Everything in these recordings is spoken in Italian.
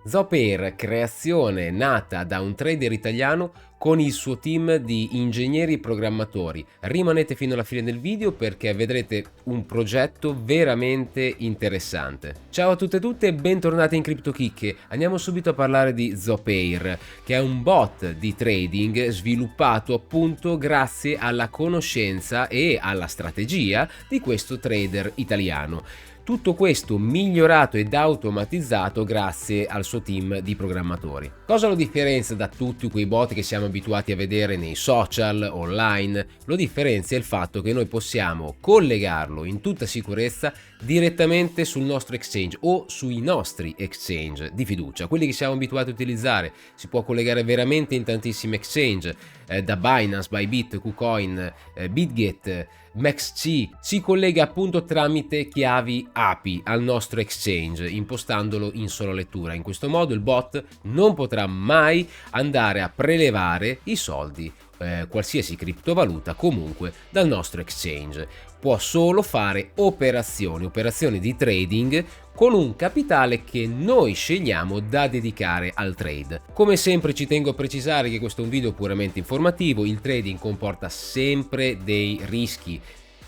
Zopair, creazione nata da un trader italiano con il suo team di ingegneri e programmatori. Rimanete fino alla fine del video perché vedrete un progetto veramente interessante. Ciao a tutte e tutte e bentornati in CryptoChicche. Andiamo subito a parlare di Zopair, che è un bot di trading sviluppato appunto grazie alla conoscenza e alla strategia di questo trader italiano. Tutto questo migliorato ed automatizzato grazie al suo team di programmatori. Cosa lo differenzia da tutti quei bot che siamo abituati a vedere nei social, online? Lo differenzia il fatto che noi possiamo collegarlo in tutta sicurezza direttamente sul nostro exchange o sui nostri exchange di fiducia, quelli che siamo abituati a utilizzare. Si può collegare veramente in tantissimi exchange, da Binance, Bybit, KuCoin, BitGet, MaxC. Si collega appunto tramite chiavi API al nostro exchange, impostandolo in sola lettura. In questo modo il bot non potrà mai andare a prelevare i soldi, qualsiasi criptovaluta comunque, dal nostro exchange. Può solo fare operazioni di trading con un capitale che noi scegliamo da dedicare al trade. Come sempre ci tengo a precisare che questo è un video puramente informativo, il trading comporta sempre dei rischi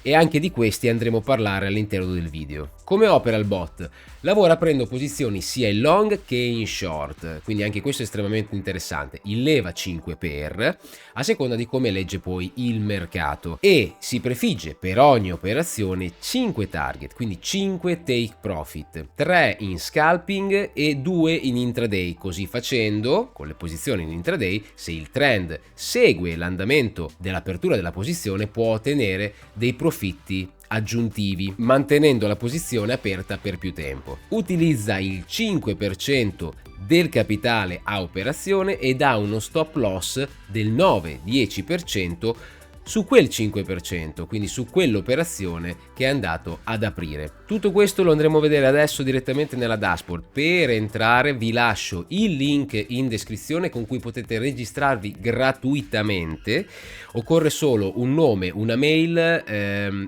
e anche di questi andremo a parlare all'interno del video. Come opera il bot? Lavora prendendo posizioni sia in long che in short, quindi anche questo è estremamente interessante. Il leva 5 per a seconda di come legge poi il mercato e si prefigge per ogni operazione 5 target, quindi 5 take profit, 3 in scalping e 2 in intraday. Così facendo, con le posizioni in intraday, se il trend segue l'andamento dell'apertura della posizione, può ottenere dei profitti aggiuntivi, mantenendo la posizione aperta per più tempo. Utilizza il 5% del capitale a operazione ed ha uno stop loss del 9-10% su quel 5%, quindi su quell'operazione che è andato ad aprire. Tutto questo lo andremo a vedere adesso direttamente nella dashboard. Per entrare vi lascio il link in descrizione con cui potete registrarvi gratuitamente. Occorre solo un nome, una mail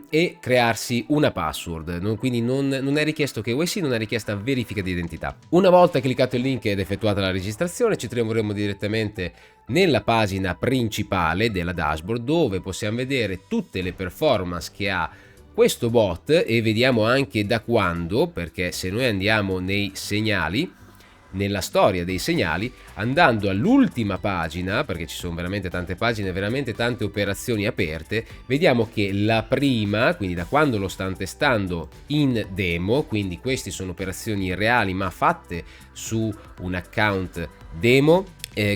e crearsi una password, quindi non è richiesto KYC, non è richiesta verifica di identità. Una volta cliccato il link ed effettuata la registrazione ci troveremo direttamente nella pagina principale della dashboard, dove possiamo vedere tutte le performance che ha questo bot e vediamo anche da quando, perché se noi andiamo nei segnali, nella storia dei segnali, andando all'ultima pagina, perché ci sono veramente tante pagine, veramente tante operazioni aperte, vediamo che la prima, quindi da quando lo stanno testando in demo, quindi queste sono operazioni reali ma fatte su un account demo,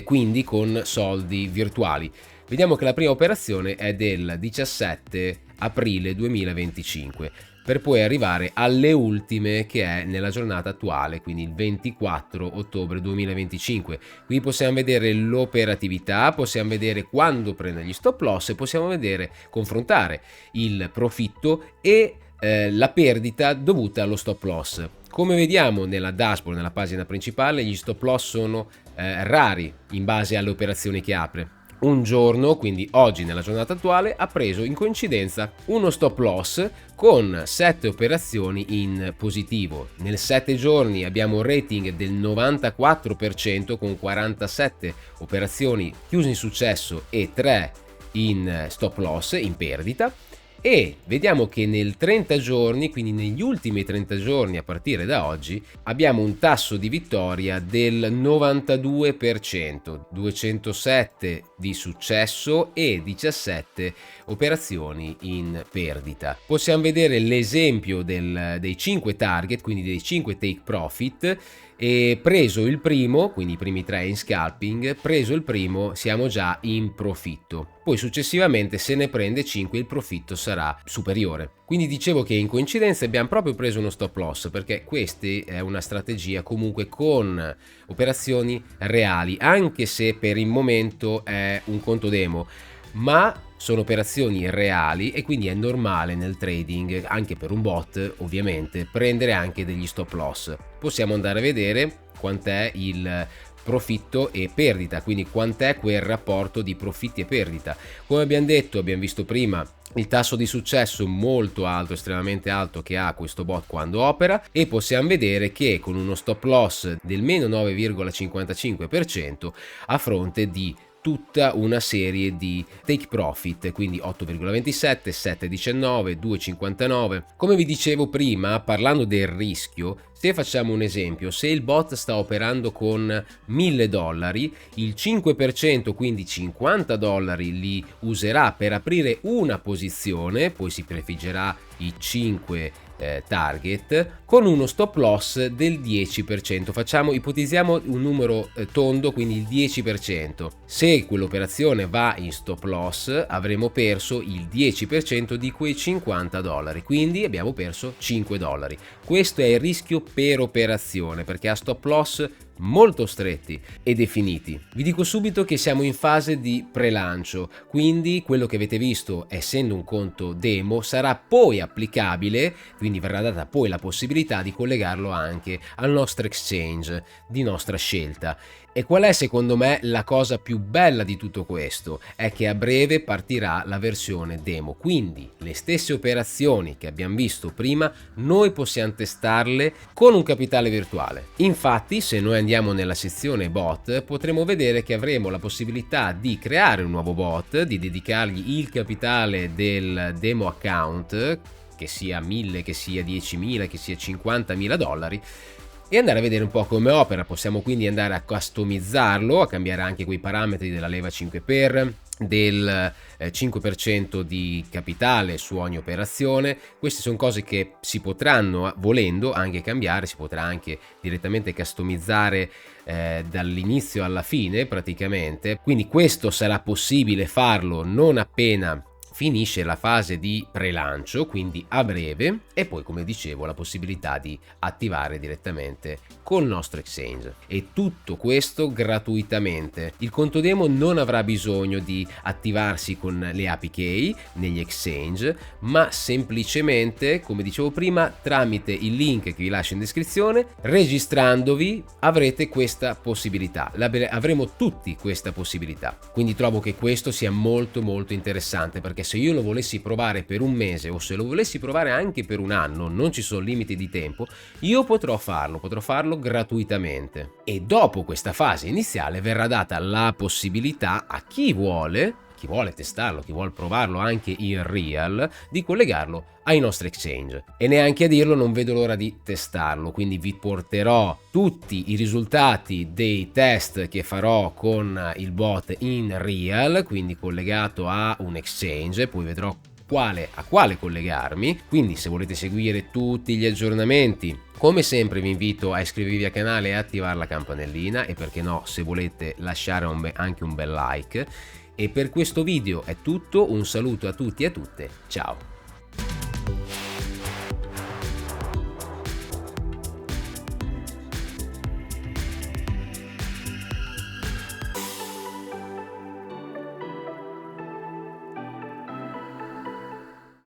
quindi con soldi virtuali. Vediamo che la prima operazione è del 17 aprile 2025 per poi arrivare alle ultime che è nella giornata attuale, quindi il 24 ottobre 2025. Qui possiamo vedere l'operatività, possiamo vedere quando prende gli stop loss e possiamo vedere, confrontare il profitto e la perdita dovuta allo stop loss. Come vediamo nella dashboard, nella pagina principale, gli stop loss sono rari in base alle operazioni che apre. Un giorno, quindi oggi nella giornata attuale, ha preso in coincidenza uno stop loss con 7 operazioni in positivo. Nel 7 giorni abbiamo un rating del 94% con 47 operazioni chiuse in successo e 3 in stop loss, in perdita. E vediamo che nel 30 giorni, quindi negli ultimi 30 giorni a partire da oggi, abbiamo un tasso di vittoria del 92%, 207 di successo e 17 operazioni in perdita. Possiamo vedere l'esempio dei 5 target, quindi dei 5 take profit, e preso il primo, quindi i primi 3 in scalping, preso il primo siamo già in profitto. Poi successivamente se ne prende 5 il profitto sarà superiore. Quindi dicevo che in coincidenza abbiamo proprio preso uno stop loss, perché questa è una strategia comunque con operazioni reali, anche se per il momento è un conto demo, ma sono operazioni reali e quindi è normale nel trading, anche per un bot ovviamente, prendere anche degli stop loss. Possiamo andare a vedere quant'è il profitto e perdita, quindi quant'è quel rapporto di profitti e perdita. Come abbiamo detto, abbiamo visto prima il tasso di successo molto alto, estremamente alto, che ha questo bot quando opera, e possiamo vedere che con uno stop loss del meno 9,55% a fronte di tutta una serie di take profit, quindi 8,27, 7,19, 2,59. Come vi dicevo prima, parlando del rischio, se facciamo un esempio, se il bot sta operando con $1000, il 5%, quindi $50, li userà per aprire una posizione, poi si prefiggerà i 5 target con uno stop loss del 10%. Ipotizziamo un numero tondo, quindi il 10%. Se quell'operazione va in stop loss avremo perso il 10% di quei $50, quindi abbiamo perso $5. Questo è il rischio per operazione, perché ha stop loss molto stretti e definiti. Vi dico subito che siamo in fase di pre-lancio, quindi quello che avete visto, essendo un conto demo, sarà poi applicabile, quindi verrà data poi la possibilità di collegarlo anche al nostro exchange di nostra scelta. E qual è secondo me la cosa più bella di tutto questo? È che a breve partirà la versione demo, quindi le stesse operazioni che abbiamo visto prima noi possiamo testarle con un capitale virtuale. Infatti, se noi andiamo nella sezione bot, potremo vedere che avremo la possibilità di creare un nuovo bot, di dedicargli il capitale del demo account, che sia 1000, che sia 10.000, che sia $50.000, e andare a vedere un po' come opera. Possiamo quindi andare a customizzarlo, a cambiare anche quei parametri della leva 5x, del 5% di capitale su ogni operazione. Queste sono cose che si potranno, volendo, anche cambiare. Si potrà anche direttamente customizzare dall'inizio alla fine praticamente, quindi questo sarà possibile farlo non appena finisce la fase di pre-lancio, quindi a breve, e poi, come dicevo, la possibilità di attivare direttamente col nostro exchange, e tutto questo gratuitamente. Il conto demo non avrà bisogno di attivarsi con le APK negli exchange, ma semplicemente, come dicevo prima, tramite il link che vi lascio in descrizione, registrandovi avrete questa possibilità. Avremo tutti questa possibilità, quindi trovo che questo sia molto interessante, perché se io lo volessi provare per un mese o se lo volessi provare anche per un anno, non ci sono limiti di tempo, io potrò farlo gratuitamente. E dopo questa fase iniziale verrà data la possibilità a chi vuole testarlo, chi vuole provarlo anche in real, di collegarlo ai nostri exchange. E neanche a dirlo, non vedo l'ora di testarlo, quindi vi porterò tutti i risultati dei test che farò con il bot in real, quindi collegato a un exchange, poi vedrò a quale collegarmi. Quindi se volete seguire tutti gli aggiornamenti, come sempre vi invito a iscrivervi al canale e attivare la campanellina, e perché no, se volete lasciare anche un bel like. E per questo video è tutto, un saluto a tutti e a tutte, ciao!